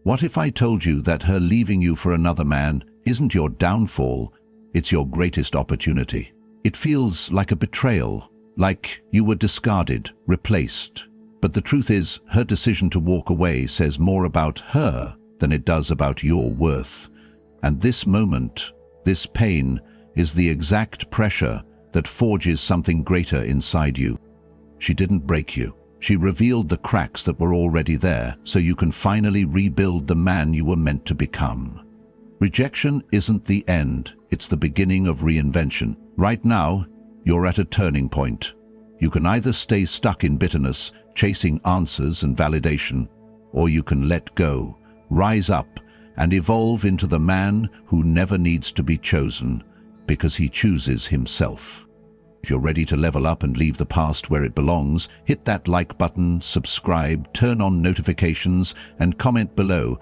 What if I told you that her leaving you for another man isn't your downfall, it's your greatest opportunity? It feels like a betrayal, like you were discarded, replaced. But the truth is, her decision to walk away says more about her than it does about your worth. And this moment, this pain, is the exact pressure that forges something greater inside you. She didn't break you. She revealed the cracks that were already there, so you can finally rebuild the man you were meant to become. Rejection isn't the end, it's the beginning of reinvention. Right now, you're at a turning point. You can either stay stuck in bitterness, chasing answers and validation, or you can let go, rise up, and evolve into the man who never needs to be chosen, because he chooses himself. If you're ready to level up and leave the past where it belongs, hit that like button, subscribe, turn on notifications, and comment below.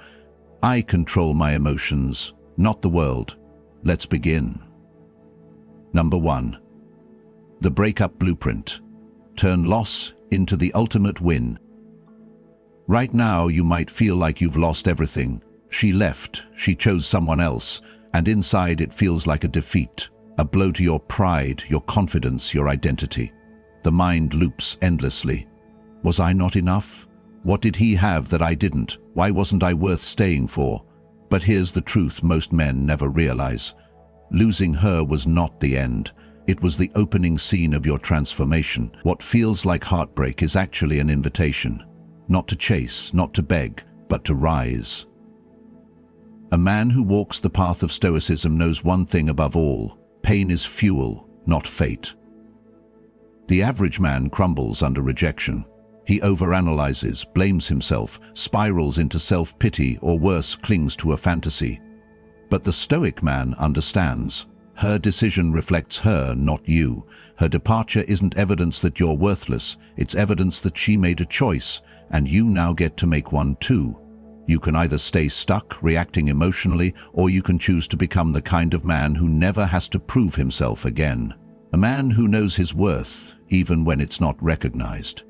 I control my emotions, not the world. Let's begin. Number 1. The Breakup Blueprint. Turn loss into the ultimate win. Right now, you might feel like you've lost everything. She left, she chose someone else, and inside it feels like a defeat. A blow to your pride, your confidence, your identity. The mind loops endlessly. Was I not enough? What did he have that I didn't? Why wasn't I worth staying for? But here's the truth most men never realize. Losing her was not the end. It was the opening scene of your transformation. What feels like heartbreak is actually an invitation. Not to chase, not to beg, but to rise. A man who walks the path of Stoicism knows one thing above all. Pain is fuel, not fate. The average man crumbles under rejection. He overanalyzes, blames himself, spirals into self-pity, or worse, clings to a fantasy. But the Stoic man understands. Her decision reflects her, not you. Her departure isn't evidence that you're worthless. It's evidence that she made a choice, and you now get to make one too. You can either stay stuck, reacting emotionally, or you can choose to become the kind of man who never has to prove himself again. A man who knows his worth, even when it's not recognized.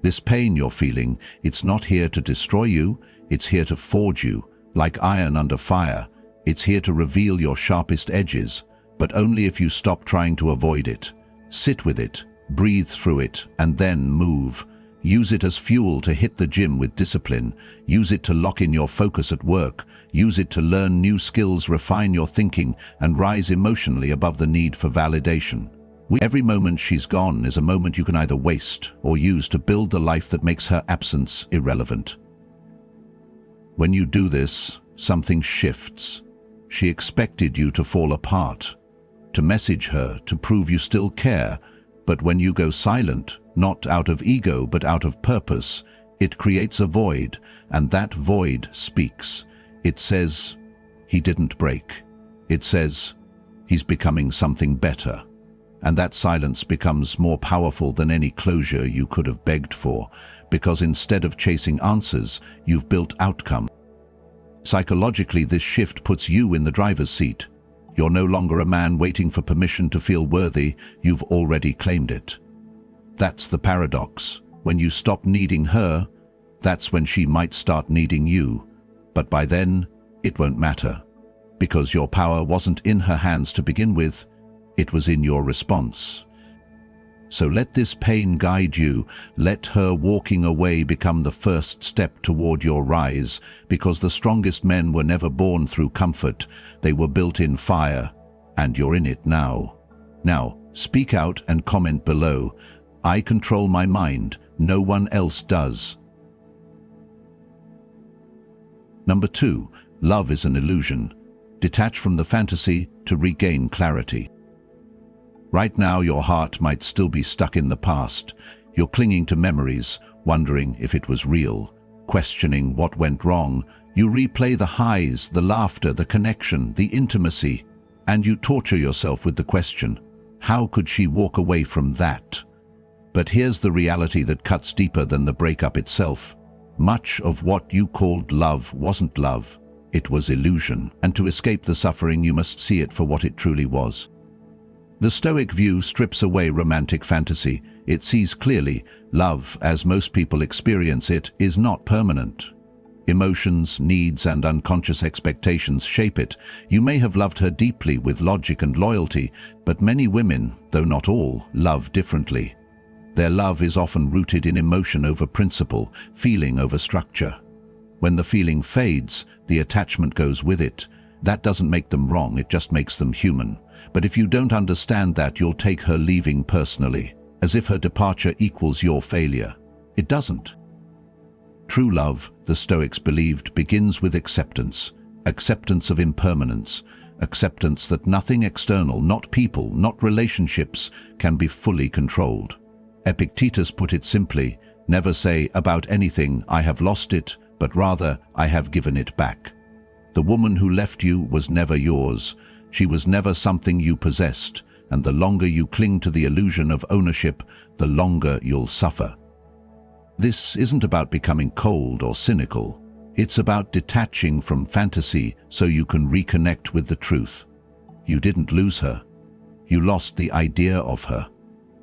This pain you're feeling, it's not here to destroy you, it's here to forge you. Like iron under fire, it's here to reveal your sharpest edges, but only if you stop trying to avoid it. Sit with it, breathe through it, and then move. Use it as fuel to hit the gym with discipline. Use it to lock in your focus at work. Use it to learn new skills, refine your thinking, and rise emotionally above the need for validation. Every moment she's gone is a moment you can either waste or use to build the life that makes her absence irrelevant. When you do this, something shifts. She expected you to fall apart, to message her, to prove you still care. But when you go silent, not out of ego but out of purpose, it creates a void, and that void speaks. It says, he didn't break. It says, he's becoming something better. And that silence becomes more powerful than any closure you could have begged for, because instead of chasing answers, you've built outcome. Psychologically, this shift puts you in the driver's seat. You're no longer a man waiting for permission to feel worthy, you've already claimed it. That's the paradox. When you stop needing her, that's when she might start needing you. But by then, it won't matter. Because your power wasn't in her hands to begin with, it was in your response. So let this pain guide you. Let her walking away become the first step toward your rise, because the strongest men were never born through comfort. They were built in fire, and you're in it now. Now, speak out and comment below. I control my mind. No one else does. Number 2. Love is an illusion. Detach from the fantasy to regain clarity. Right now, your heart might still be stuck in the past. You're clinging to memories, wondering if it was real, questioning what went wrong. You replay the highs, the laughter, the connection, the intimacy, and you torture yourself with the question, how could she walk away from that? But here's the reality that cuts deeper than the breakup itself. Much of what you called love wasn't love. It was illusion, and to escape the suffering, you must see it for what it truly was. The Stoic view strips away romantic fantasy. It sees clearly, love, as most people experience it, is not permanent. Emotions, needs, and unconscious expectations shape it. You may have loved her deeply with logic and loyalty, but many women, though not all, love differently. Their love is often rooted in emotion over principle, feeling over structure. When the feeling fades, the attachment goes with it. That doesn't make them wrong, it just makes them human. But if you don't understand that, you'll take her leaving personally, as if her departure equals your failure. It doesn't. True love, the Stoics believed, begins with acceptance. Acceptance of impermanence. Acceptance that nothing external, not people, not relationships, can be fully controlled. Epictetus put it simply, never say about anything, I have lost it, but rather, I have given it back. The woman who left you was never yours. She was never something you possessed, and the longer you cling to the illusion of ownership, the longer you'll suffer. This isn't about becoming cold or cynical. It's about detaching from fantasy so you can reconnect with the truth. You didn't lose her. You lost the idea of her.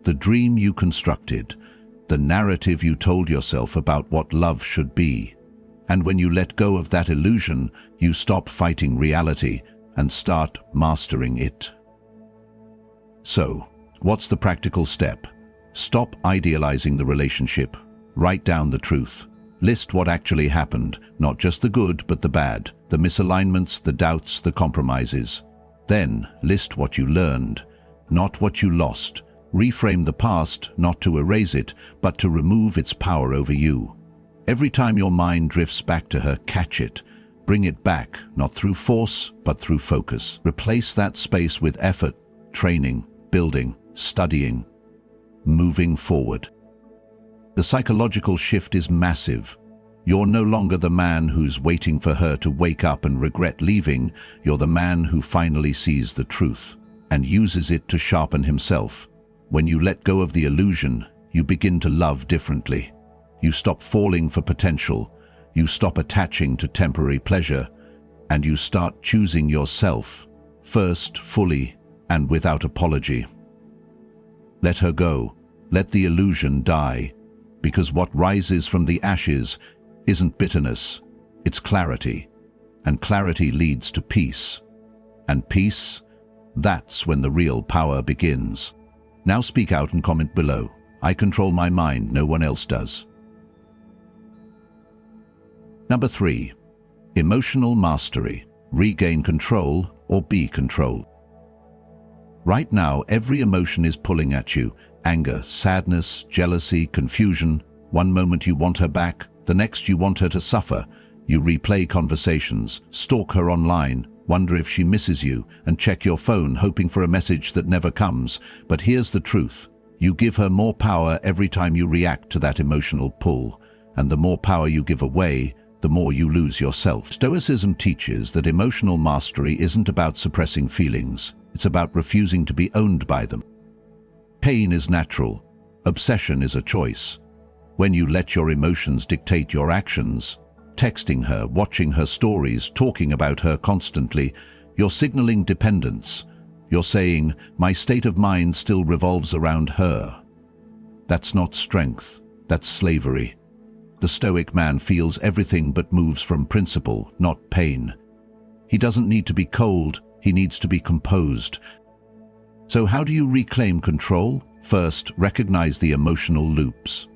The dream you constructed, the narrative you told yourself about what love should be. And when you let go of that illusion, you stop fighting reality and start mastering it. So, what's the practical step? Stop idealizing the relationship. Write down the truth. List what actually happened, not just the good but the bad, the misalignments, the doubts, the compromises. Then, list what you learned, not what you lost. Reframe the past, not to erase it, but to remove its power over you. Every time your mind drifts back to her, catch it. Bring it back, not through force, but through focus. Replace that space with effort, training, building, studying, moving forward. The psychological shift is massive. You're no longer the man who's waiting for her to wake up and regret leaving. You're the man who finally sees the truth and uses it to sharpen himself. When you let go of the illusion, you begin to love differently. You stop falling for potential, you stop attaching to temporary pleasure, and you start choosing yourself, first, fully, and without apology. Let her go. Let the illusion die. Because what rises from the ashes isn't bitterness, it's clarity. And clarity leads to peace. And peace, that's when the real power begins. Now speak out and comment below. I control my mind, no one else does. Number 3. Emotional mastery. Regain control or be controlled. Right now, every emotion is pulling at you. Anger, sadness, jealousy, confusion. One moment you want her back, the next you want her to suffer. You replay conversations, stalk her online, wonder if she misses you, and check your phone hoping for a message that never comes. But here's the truth. You give her more power every time you react to that emotional pull. And the more power you give away, the more you lose yourself. Stoicism teaches that emotional mastery isn't about suppressing feelings. It's about refusing to be owned by them. Pain is natural. Obsession is a choice. When you let your emotions dictate your actions, texting her, watching her stories, talking about her constantly, you're signaling dependence. You're saying, my state of mind still revolves around her. That's not strength, that's slavery. The Stoic man feels everything but moves from principle, not pain. He doesn't need to be cold, he needs to be composed. So how do you reclaim control? First, recognize the emotional loops.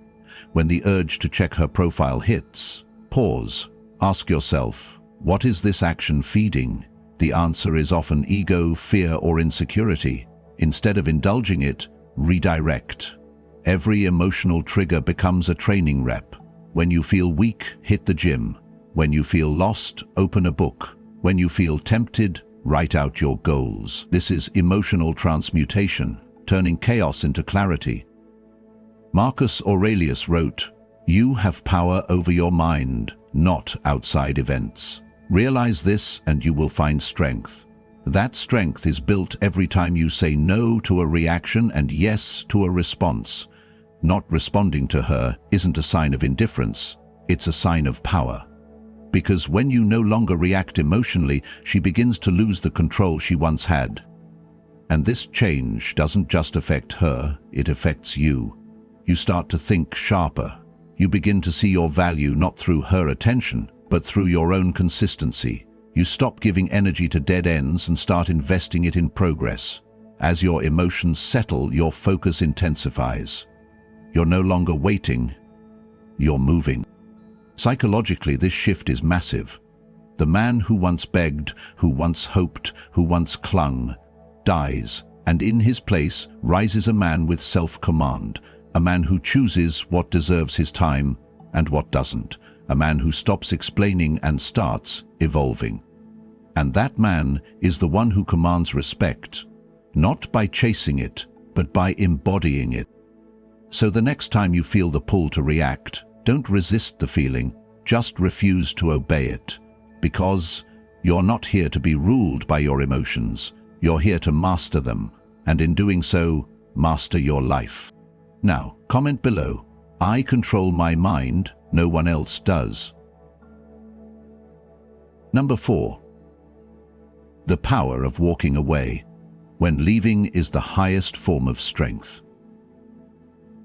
When the urge to check her profile hits, pause. Ask yourself, what is this action feeding? The answer is often ego, fear, or insecurity. Instead of indulging it, redirect. Every emotional trigger becomes a training rep. When you feel weak, hit the gym. When you feel lost, open a book. When you feel tempted, write out your goals. This is emotional transmutation, turning chaos into clarity. Marcus Aurelius wrote, "You have power over your mind, not outside events. Realize this and you will find strength. That strength is built every time you say no to a reaction and yes to a response. Not responding to her isn't a sign of indifference, it's a sign of power. Because when you no longer react emotionally, she begins to lose the control she once had. And this change doesn't just affect her, it affects you. You start to think sharper. You begin to see your value not through her attention, but through your own consistency. You stop giving energy to dead ends and start investing it in progress. As your emotions settle, your focus intensifies. You're no longer waiting, you're moving. Psychologically, this shift is massive. The man who once begged, who once hoped, who once clung, dies, and in his place rises a man with self-command, a man who chooses what deserves his time and what doesn't, a man who stops explaining and starts evolving. And that man is the one who commands respect, not by chasing it, but by embodying it. So the next time you feel the pull to react, don't resist the feeling, just refuse to obey it. Because you're not here to be ruled by your emotions, you're here to master them, and in doing so, master your life. Now, comment below, I control my mind, no one else does. Number 4. The power of walking away, when leaving is the highest form of strength.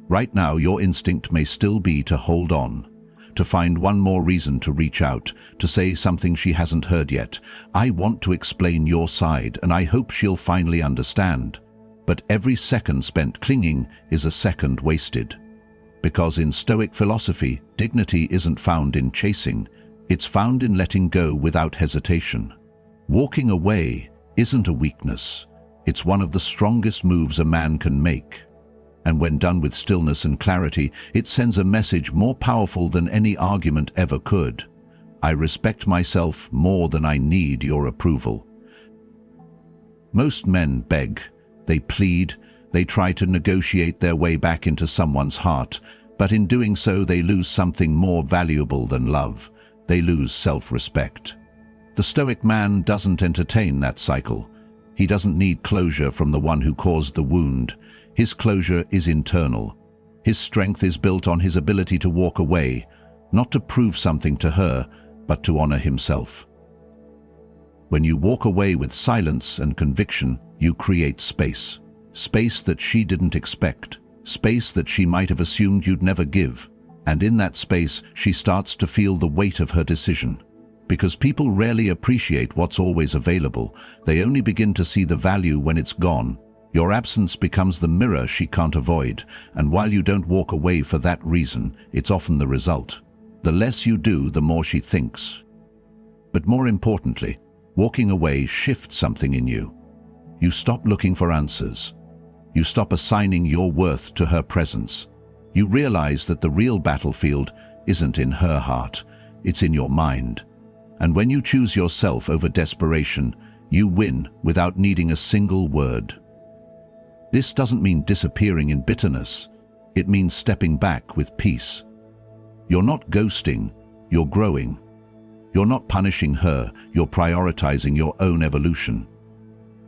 Right now, your instinct may still be to hold on, to find one more reason to reach out, to say something she hasn't heard yet. I want to explain your side, and I hope she'll finally understand. But every second spent clinging is a second wasted. Because in Stoic philosophy, dignity isn't found in chasing, it's found in letting go without hesitation. Walking away isn't a weakness, it's one of the strongest moves a man can make. And when done with stillness and clarity, it sends a message more powerful than any argument ever could. I respect myself more than I need your approval. Most men beg, they plead, they try to negotiate their way back into someone's heart, but in doing so they lose something more valuable than love. They lose self-respect. The Stoic man doesn't entertain that cycle. He doesn't need closure from the one who caused the wound. His closure is internal. His strength is built on his ability to walk away, not to prove something to her, but to honor himself. When you walk away with silence and conviction, you create space. Space that she didn't expect. Space that she might have assumed you'd never give. And in that space, she starts to feel the weight of her decision. Because people rarely appreciate what's always available, they only begin to see the value when it's gone. Your absence becomes the mirror she can't avoid, and while you don't walk away for that reason, it's often the result. The less you do, the more she thinks. But more importantly, walking away shifts something in you. You stop looking for answers. You stop assigning your worth to her presence. You realize that the real battlefield isn't in her heart, it's in your mind. And when you choose yourself over desperation, you win without needing a single word. This doesn't mean disappearing in bitterness. It means stepping back with peace. You're not ghosting, you're growing. You're not punishing her, you're prioritizing your own evolution.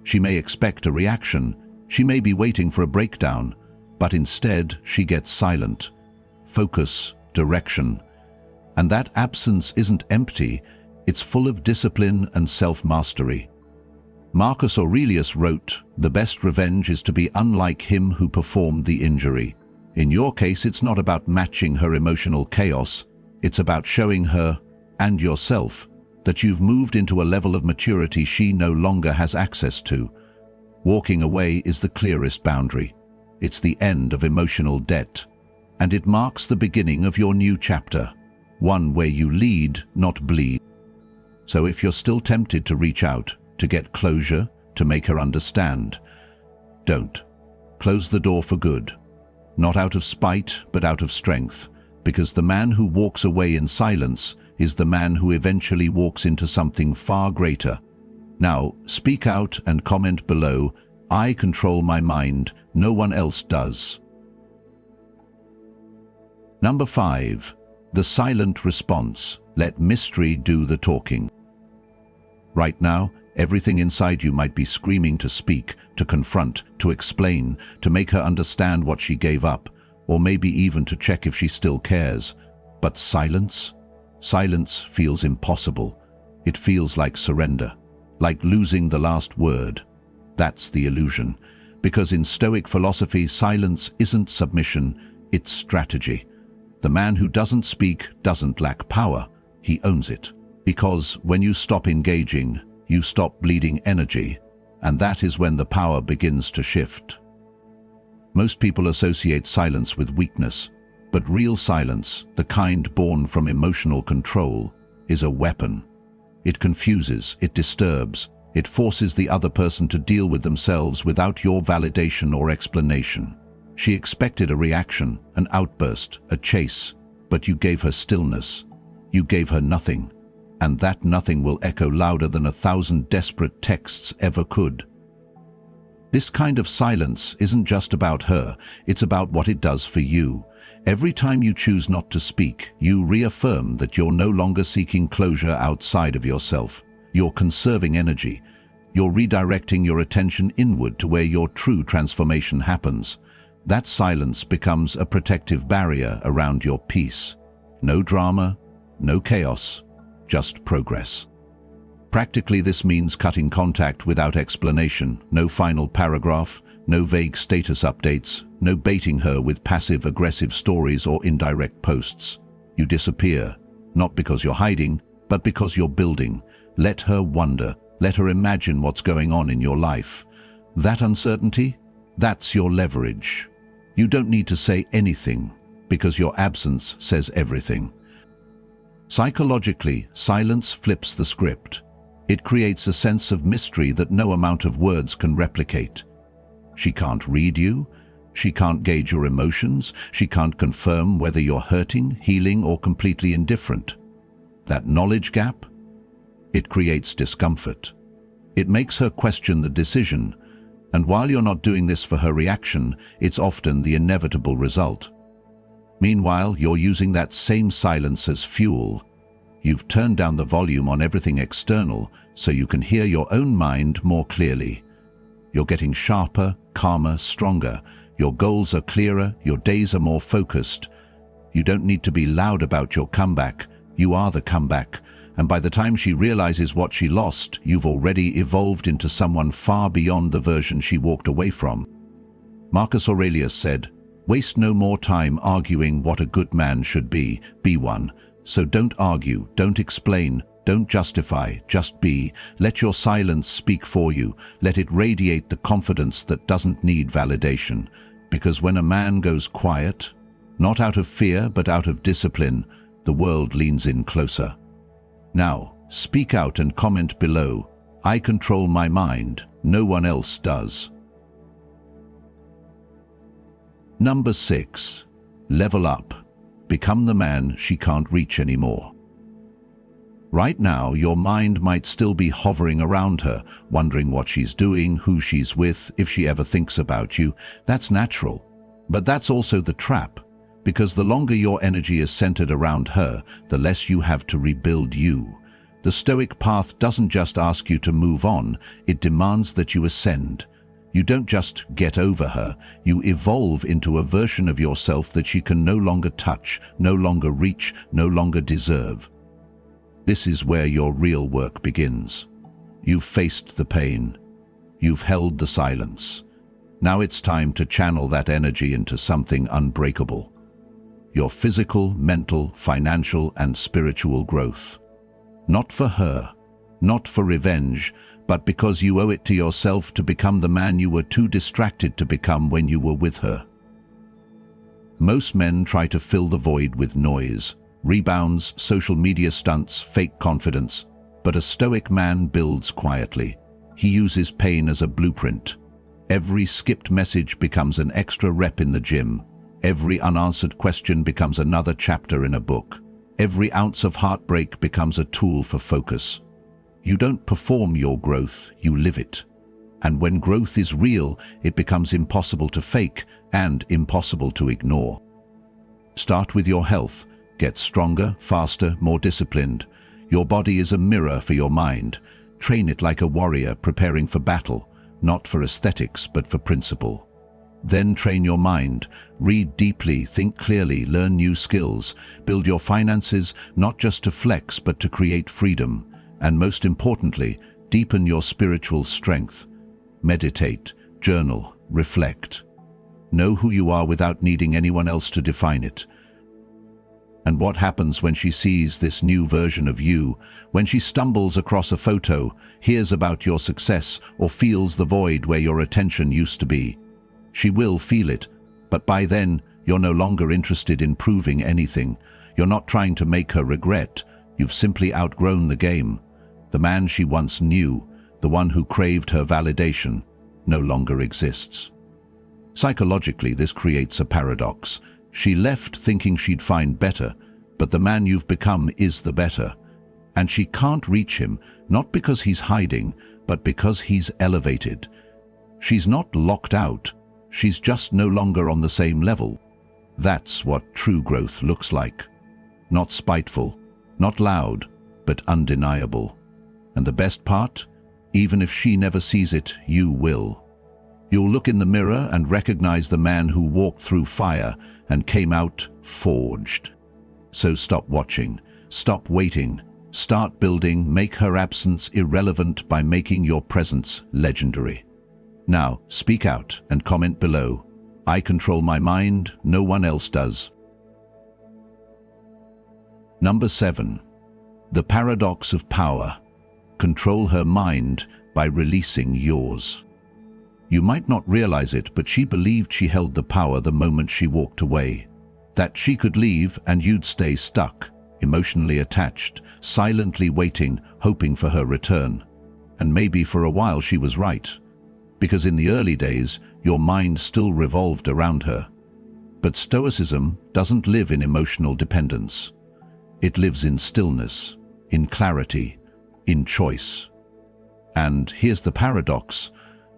She may expect a reaction, she may be waiting for a breakdown, but instead she gets silent. Focus, direction. And that absence isn't empty, it's full of discipline and self-mastery. Marcus Aurelius wrote, "The best revenge is to be unlike him who performed the injury." In your case, it's not about matching her emotional chaos, it's about showing her, and yourself, that you've moved into a level of maturity she no longer has access to. Walking away is the clearest boundary. It's the end of emotional debt, and it marks the beginning of your new chapter, one where you lead, not bleed. So if you're still tempted to reach out, to get closure, to make her understand, don't. Close the door for good. Not out of spite, but out of strength, because the man who walks away in silence is the man who eventually walks into something far greater. Now, speak out and comment below, I control my mind, no one else does. Number 5. The silent response. Let mystery do the talking. Right now, everything inside you might be screaming to speak, to confront, to explain, to make her understand what she gave up, or maybe even to check if she still cares. But silence? Silence feels impossible. It feels like surrender, like losing the last word. That's the illusion. Because in Stoic philosophy, silence isn't submission, it's strategy. The man who doesn't speak doesn't lack power. he owns it. Because when you stop engaging, you stop bleeding energy, and that is when the power begins to shift. Most people associate silence with weakness, but real silence, the kind born from emotional control, is a weapon. It confuses, it disturbs, it forces the other person to deal with themselves without your validation or explanation. She expected a reaction, an outburst, a chase, but you gave her stillness. You gave her nothing, and that nothing will echo louder than 1,000 desperate texts ever could. This kind of silence isn't just about her, it's about what it does for you. Every time you choose not to speak, you reaffirm that you're no longer seeking closure outside of yourself. You're conserving energy. You're redirecting your attention inward to where your true transformation happens. That silence becomes a protective barrier around your peace. No drama, no chaos, just progress. Practically, this means cutting contact without explanation, no final paragraph, no vague status updates, no baiting her with passive-aggressive stories or indirect posts. You disappear, not because you're hiding, but because you're building. Let her wonder, let her imagine what's going on in your life. That uncertainty, that's your leverage. You don't need to say anything, because your absence says everything. Psychologically, silence flips the script. It creates a sense of mystery that no amount of words can replicate. She can't read you, she can't gauge your emotions, she can't confirm whether you're hurting, healing, or completely indifferent. That knowledge gap? It creates discomfort. It makes her question the decision, and while you're not doing this for her reaction, it's often the inevitable result. Meanwhile, you're using that same silence as fuel. You've turned down the volume on everything external so you can hear your own mind more clearly. You're getting sharper, calmer, stronger. Your goals are clearer, your days are more focused. You don't need to be loud about your comeback. You are the comeback. And by the time she realizes what she lost, you've already evolved into someone far beyond the version she walked away from. Marcus Aurelius said, "Waste no more time arguing what a good man should be one. So don't argue, don't explain, don't justify, just be. Let your silence speak for you. Let it radiate the confidence that doesn't need validation. Because when a man goes quiet, not out of fear but out of discipline, the world leans in closer." Now, speak out and comment below. I control my mind, no one else does. Number 6. Level up. Become the man she can't reach anymore. Right now, your mind might still be hovering around her, wondering what she's doing, who she's with, if she ever thinks about you. That's natural. But that's also the trap. Because the longer your energy is centered around her, the less you have to rebuild you. The Stoic path doesn't just ask you to move on, it demands that you ascend. You don't just get over her, you evolve into a version of yourself that she can no longer touch, no longer reach, no longer deserve. This is where your real work begins. You've faced the pain. You've held the silence. Now it's time to channel that energy into something unbreakable. Your physical, mental, financial, and spiritual growth. Not for her, not for revenge, but because you owe it to yourself to become the man you were too distracted to become when you were with her. Most men try to fill the void with noise, rebounds, social media stunts, fake confidence, but a Stoic man builds quietly. He uses pain as a blueprint. Every skipped message becomes an extra rep in the gym. Every unanswered question becomes another chapter in a book. Every ounce of heartbreak becomes a tool for focus. You don't perform your growth, you live it. And when growth is real, it becomes impossible to fake and impossible to ignore. Start with your health. Get stronger, faster, more disciplined. Your body is a mirror for your mind. Train it like a warrior preparing for battle, not for aesthetics but for principle. Then train your mind. Read deeply, think clearly, learn new skills. Build your finances not just to flex but to create freedom. And most importantly, deepen your spiritual strength. Meditate, journal, reflect. Know who you are without needing anyone else to define it. And what happens when she sees this new version of you, when she stumbles across a photo, hears about your success, or feels the void where your attention used to be? She will feel it, but by then, you're no longer interested in proving anything. You're not trying to make her regret. You've simply outgrown the game. The man she once knew, the one who craved her validation, no longer exists. Psychologically, this creates a paradox. She left thinking she'd find better, but the man you've become is the better. And she can't reach him, not because he's hiding, but because he's elevated. She's not locked out. She's just no longer on the same level. That's what true growth looks like. Not spiteful, not loud, but undeniable. And the best part? Even if she never sees it, you will. You'll look in the mirror and recognize the man who walked through fire and came out forged. So stop watching, stop waiting, start building, make her absence irrelevant by making your presence legendary. Now, speak out and comment below. I control my mind, no one else does. Number 7. The paradox of power. Control her mind by releasing yours. You might not realize it, but she believed she held the power the moment she walked away. That she could leave and you'd stay stuck, emotionally attached, silently waiting, hoping for her return. And maybe for a while she was right. Because in the early days, your mind still revolved around her. But Stoicism doesn't live in emotional dependence. It lives in stillness, in clarity, in choice. And here's the paradox.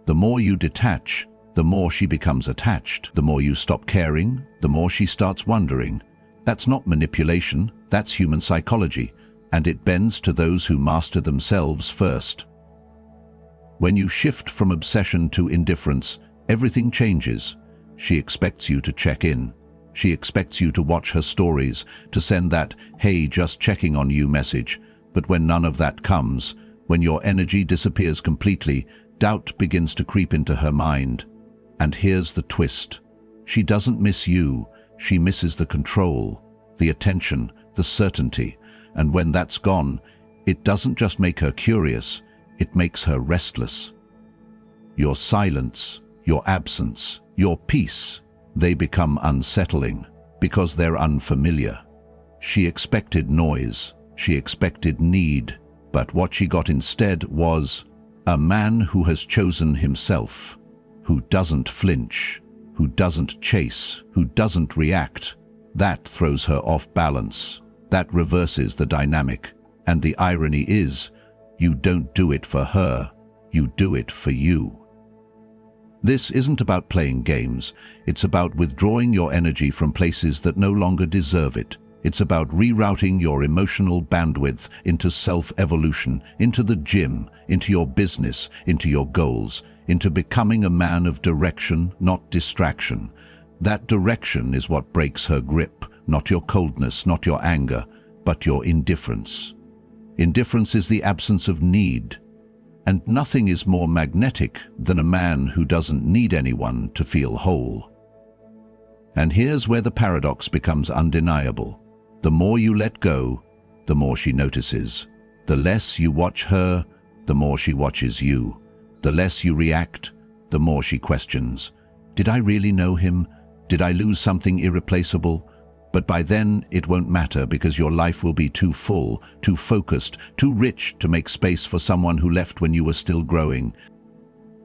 The more you detach, the more she becomes attached. The more you stop caring, the more she starts wondering. That's not manipulation, that's human psychology, and it bends to those who master themselves first. When you shift from obsession to indifference, everything changes. She expects you to check in. She expects you to watch her stories, to send that, "Hey, just checking on you" message. But when none of that comes, when your energy disappears completely, doubt begins to creep into her mind. And here's the twist. She doesn't miss you, she misses the control, the attention, the certainty. And when that's gone, it doesn't just make her curious, it makes her restless. Your silence, your absence, your peace, they become unsettling because they're unfamiliar. She expected noise, she expected need, but what she got instead was a man who has chosen himself, who doesn't flinch, who doesn't chase, who doesn't react. That throws her off balance. That reverses the dynamic. And the irony is, you don't do it for her, you do it for you. This isn't about playing games. It's about withdrawing your energy from places that no longer deserve it. It's about rerouting your emotional bandwidth into self-evolution, into the gym, into your business, into your goals, into becoming a man of direction, not distraction. That direction is what breaks her grip, not your coldness, not your anger, but your indifference. Indifference is the absence of need. And nothing is more magnetic than a man who doesn't need anyone to feel whole. And here's where the paradox becomes undeniable. The more you let go, the more she notices. The less you watch her, the more she watches you. The less you react, the more she questions. Did I really know him? Did I lose something irreplaceable? But by then, it won't matter because your life will be too full, too focused, too rich to make space for someone who left when you were still growing.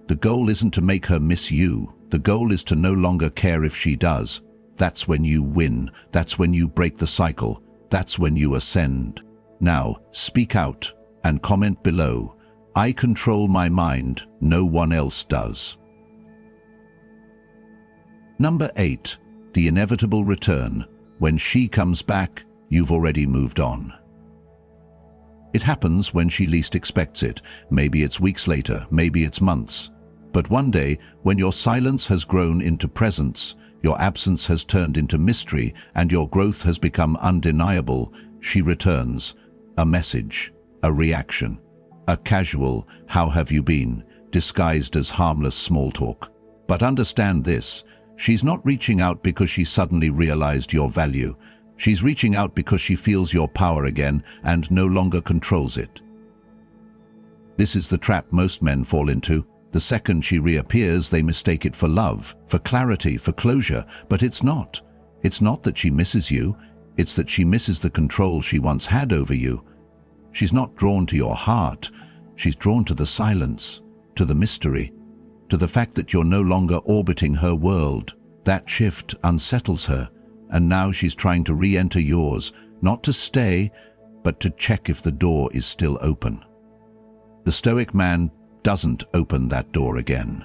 The goal isn't to make her miss you. The goal is to no longer care if she does. That's when you win. That's when you break the cycle. That's when you ascend. Now, speak out and comment below. I control my mind, no one else does. Number 8. The inevitable return. When she comes back, you've already moved on. It happens when she least expects it. Maybe it's weeks later, maybe it's months. But one day, when your silence has grown into presence, your absence has turned into mystery, and your growth has become undeniable, she returns. A message, a reaction, a casual "how have you been?" disguised as harmless small talk. But understand this. She's not reaching out because she suddenly realized your value. She's reaching out because she feels your power again and no longer controls it. This is the trap most men fall into. The second she reappears, they mistake it for love, for clarity, for closure, but it's not. It's not that she misses you, it's that she misses the control she once had over you. She's not drawn to your heart, she's drawn to the silence, to the mystery, to the fact that you're no longer orbiting her world. That shift unsettles her, and now she's trying to re-enter yours, not to stay, but to check if the door is still open. The Stoic man doesn't open that door again,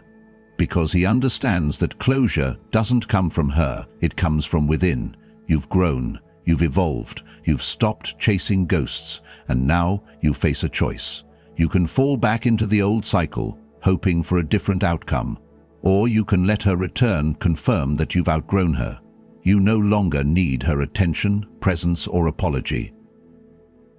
because he understands that closure doesn't come from her, it comes from within. You've grown, you've evolved, you've stopped chasing ghosts, and now you face a choice. You can fall back into the old cycle, hoping for a different outcome, or you can let her return, confirm that you've outgrown her. You no longer need her attention, presence, or apology.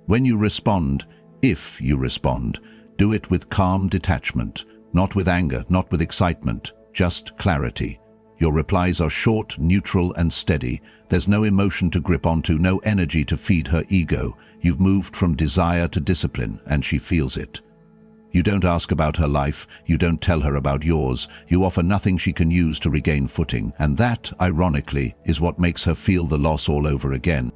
When you respond, if you respond, do it with calm detachment, not with anger, not with excitement, just clarity. Your replies are short, neutral, and steady. There's no emotion to grip onto, no energy to feed her ego. You've moved from desire to discipline, and she feels it. You don't ask about her life, you don't tell her about yours, you offer nothing she can use to regain footing, and that, ironically, is what makes her feel the loss all over again.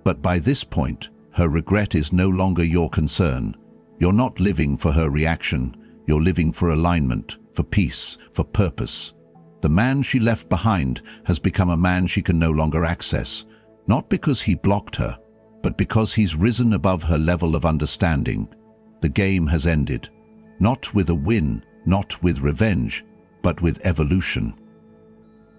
But by this point, her regret is no longer your concern. You're not living for her reaction, you're living for alignment, for peace, for purpose. The man she left behind has become a man she can no longer access, not because he blocked her, but because he's risen above her level of understanding. The game has ended, not with a win, not with revenge, but with evolution.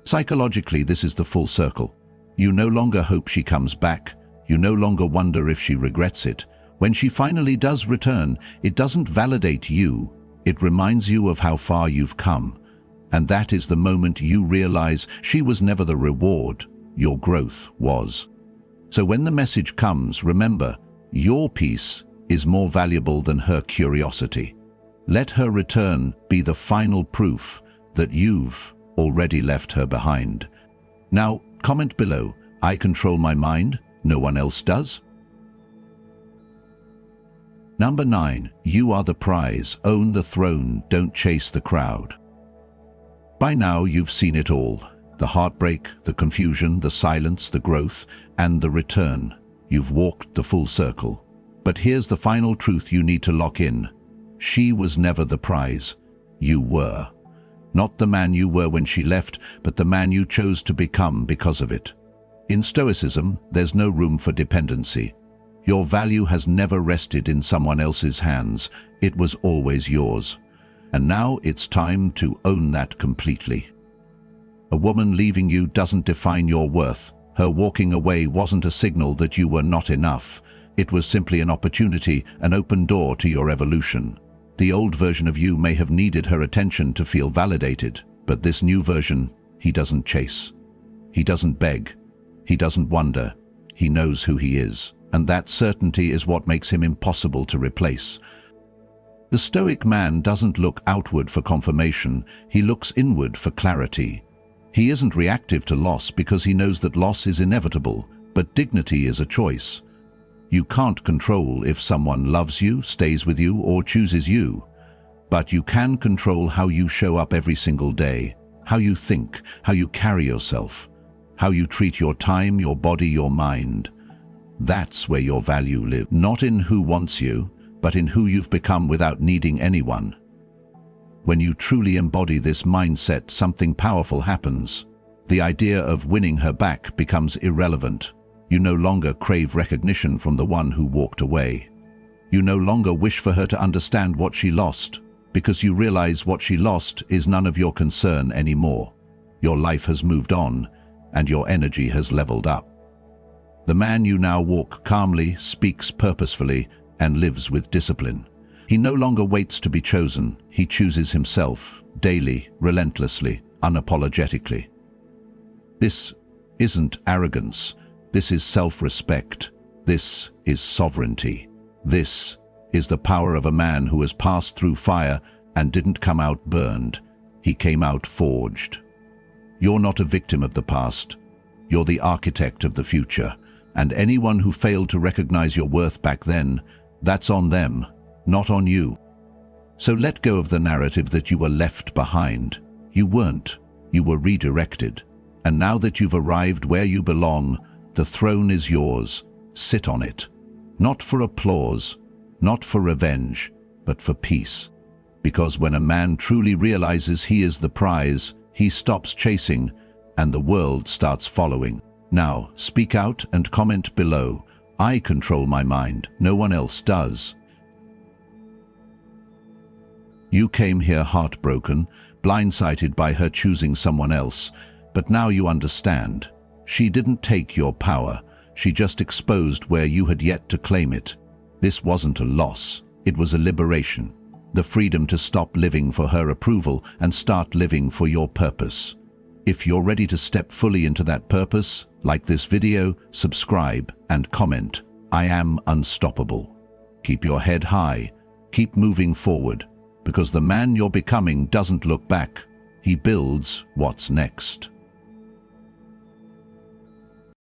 Psychologically, this is the full circle. You no longer hope she comes back, you no longer wonder if she regrets it. When she finally does return, it doesn't validate you, it reminds you of how far you've come. And that is the moment you realize she was never the reward, your growth was. So when the message comes, remember, your peace is more valuable than her curiosity. Let her return be the final proof that you've already left her behind. Now, comment below, I control my mind, no one else does. Number 9, you are the prize, own the throne, don't chase the crowd. By now you've seen it all. The heartbreak, the confusion, the silence, the growth, and the return. You've walked the full circle. But here's the final truth you need to lock in. She was never the prize. You were. Not the man you were when she left, but the man you chose to become because of it. In Stoicism, there's no room for dependency. Your value has never rested in someone else's hands. It was always yours. And now it's time to own that completely. A woman leaving you doesn't define your worth. Her walking away wasn't a signal that you were not enough. It was simply an opportunity, an open door to your evolution. The old version of you may have needed her attention to feel validated, but this new version, he doesn't chase. He doesn't beg. He doesn't wonder. He knows who he is, and that certainty is what makes him impossible to replace. The Stoic man doesn't look outward for confirmation, he looks inward for clarity. He isn't reactive to loss because he knows that loss is inevitable, but dignity is a choice. You can't control if someone loves you, stays with you, or chooses you. But you can control how you show up every single day, how you think, how you carry yourself, how you treat your time, your body, your mind. That's where your value lives, not in who wants you, but in who you've become without needing anyone. When you truly embody this mindset, something powerful happens. The idea of winning her back becomes irrelevant. You no longer crave recognition from the one who walked away. You no longer wish for her to understand what she lost, because you realize what she lost is none of your concern anymore. Your life has moved on, and your energy has leveled up. The man you now walk calmly, speaks purposefully, and lives with discipline. He no longer waits to be chosen. He chooses himself, daily, relentlessly, unapologetically. This isn't arrogance. This is self-respect. This is sovereignty. This is the power of a man who has passed through fire and didn't come out burned. He came out forged. You're not a victim of the past. You're the architect of the future, and anyone who failed to recognize your worth back then, that's on them, not on you. So let go of the narrative that you were left behind. You weren't. You were redirected. And now that you've arrived where you belong, the throne is yours. Sit on it. Not for applause, not for revenge, but for peace. Because when a man truly realizes he is the prize, he stops chasing, and the world starts following. Now, speak out and comment below. I control my mind, no one else does. You came here heartbroken, blindsided by her choosing someone else, but now you understand. She didn't take your power, she just exposed where you had yet to claim it. This wasn't a loss, it was a liberation. The freedom to stop living for her approval and start living for your purpose. If you're ready to step fully into that purpose, like this video, subscribe, and comment. I am unstoppable. Keep your head high, keep moving forward, because the man you're becoming doesn't look back. He builds what's next.